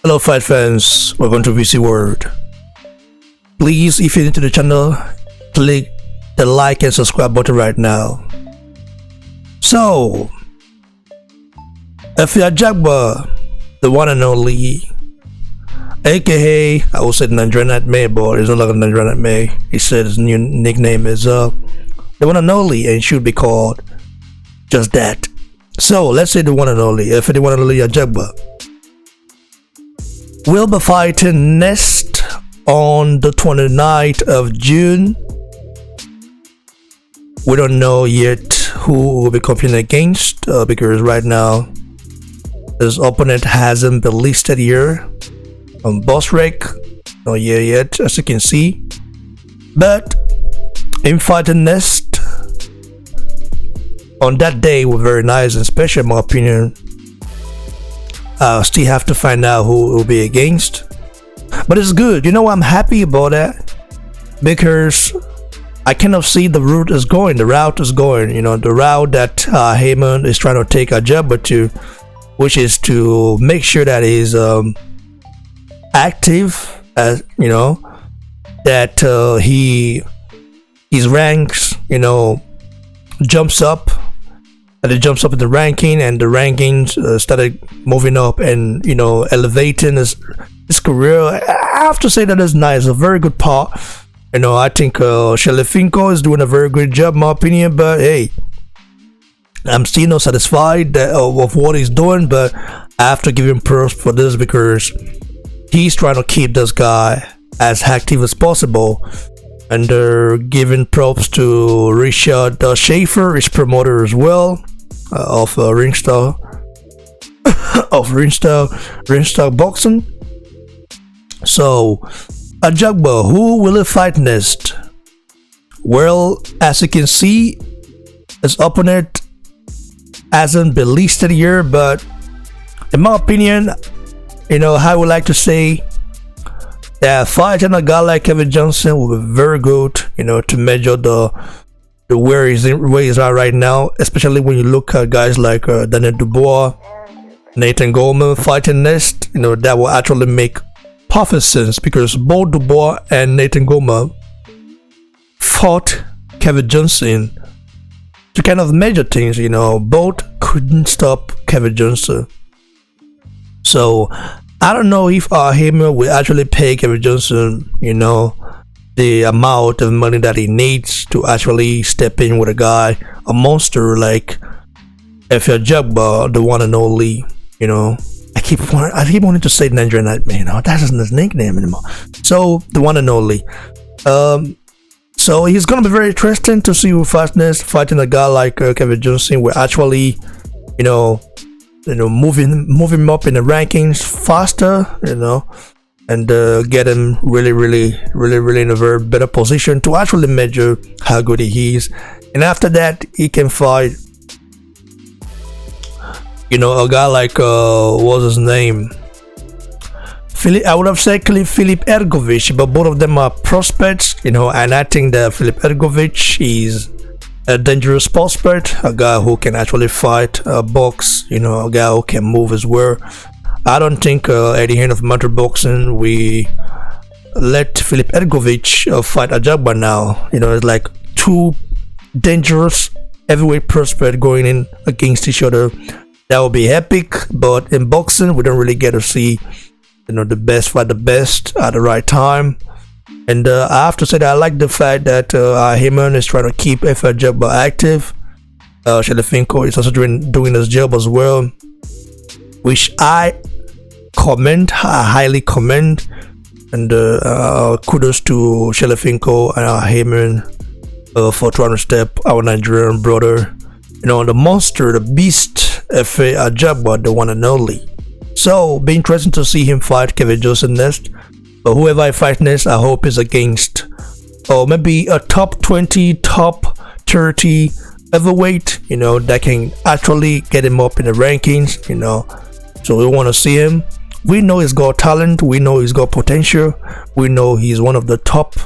Hello fight fans, welcome to VC World. Please, if you're new to the channel, click the like and subscribe button right now. So, Efe Ajagba, the one and only, aka I will say Nigerian Nightmare, but it's not like a Nigerian Nightmare. He said his new nickname is the one and only, and should be called just that. So let's say the one and only Efe, the one and only Ajagba will be fighting next on the 29th of June. We don't know yet who will be competing against because right now his opponent hasn't been listed here on boss rec. Not here yet, as you can see. But in fighting next on that day was very nice and special in my opinion. Still have to find out who it will be against, but it's good. You know, I'm happy about that because I kind of see the route is going. You know, the route that Heyman is trying to take Ajagba to, which is to make sure that he's active, as you know, that his ranks, you know, jumps up. And it jumps up in the ranking, and the rankings started moving up and, you know, elevating his career. I have to say that is nice, a very good part. You know, I think Shelefinko is doing a very good job in my opinion, but hey, I'm still not satisfied of what he's doing, but I have to give him props for this because he's trying to keep this guy as active as possible. And giving props to Richard Schaefer, his promoter as well, of Ringstar Boxing. So Ajagba, who will he fight next? Well, as you can see, his opponent hasn't been listed here, but in my opinion, you know, I would like to say that fighting a guy like Kevin Johnson will be very good, you know, to measure the where he's at right now, especially when you look at guys like Daniel Dubois, Nathan Goldman fighting next. You know, that will actually make perfect sense because both Dubois and Nathan Goldman fought Kevin Johnson to kind of measure things. You know, both couldn't stop Kevin Johnson. So I don't know if Heyman will actually pay Kevin Johnson, you know, the amount of money that he needs to actually step in with a guy, a monster like Efe Ajagba, the one and only. You know, I keep wanting to say Nigerian Nightmare. You know, that isn't his nickname anymore. So the one and only. So he's gonna be very interesting to see who fighting a guy like Kevin Johnson. Will actually, you know, moving up in the rankings faster, you know, and get him really in a very better position to actually measure how good he is. And after that, he can fight, you know, a guy like what's his name? I would have said Filip Ergovic, but both of them are prospects, you know, and I think that Filip Ergovic is a dangerous prospect, a guy who can actually fight, box, you know, a guy who can move as well. I don't think at the end of Mountain Boxing we let Filip Ergovic fight Ajagba now. You know, it's like two dangerous heavyweight prospects going in against each other. That would be epic, but in boxing we don't really get to see, you know, the best fight the best at the right time. And I have to say that I like the fact that Heyman is trying to keep Efe Ajagba active. Shelefinko is also doing his job as well, which I highly commend. And kudos to Shelefinko and Heyman for trying to step our Nigerian brother, you know, the monster, the beast, Efe Ajagba, the one and only. So, be interesting to see him fight Kevin Johnson next. But whoever I fight next, I hope is against, or maybe a top 20, top 30 heavyweight, you know, that can actually get him up in the rankings, you know. So we want to see him. We know he's got talent. We know he's got potential. We know he's one of the top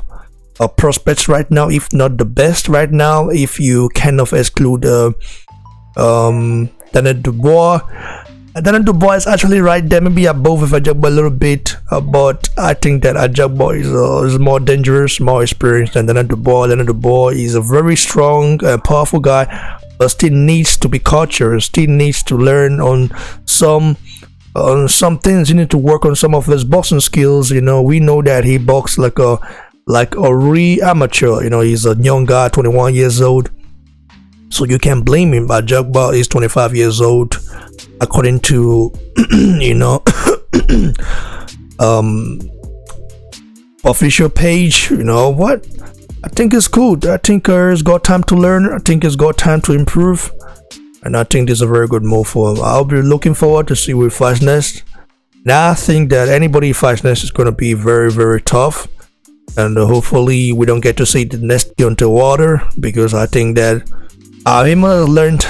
prospects right now, if not the best right now, if you kind of exclude Daniel Dubois Then Dubois is actually right there, maybe above Efe Ajagba a little bit, but I think that Ajagba is more dangerous, more experienced than Dubois. Dubois is a very strong, powerful guy, but still needs to be cultured, still needs to learn on some things. He need to work on some of his boxing skills. You know, we know that he boxed like a real amateur. You know, he's a young guy, 21 years old, so you can't blame him. But Ajagba is 25 years old, according to you know official page. You know what, I think it's good. I think he's got time to learn. I think he's got time to improve, and I think this is a very good move for him. I'll be looking forward to see who fights next. Now I think that anybody fights next is going to be very, very tough, and hopefully we don't get to see the next Deontay Wilder, because I think that Hima learned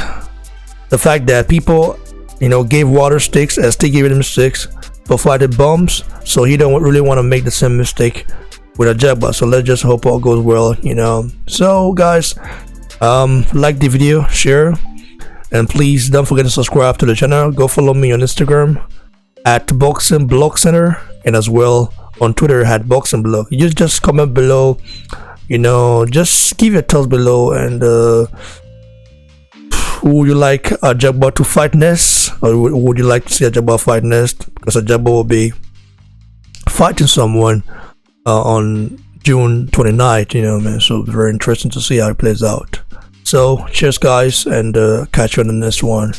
the fact that people, you know, gave Wilder sticks and still giving him sticks for fighting bums, so he don't really want to make the same mistake with Ajagba. So let's just hope all goes well, you know. So guys, like the video, share, and please don't forget to subscribe to the channel. Go follow me on Instagram at Boxing Blog Center, and as well on Twitter at Boxing Blog. You just comment below, you know, just give your thoughts below, and who would you like Ajagba to fight next, or would you like to see Ajagba fight next? Because Ajagba will be fighting someone on June 29th, you know, man. So very interesting to see how it plays out. So cheers guys, and catch you on the next one.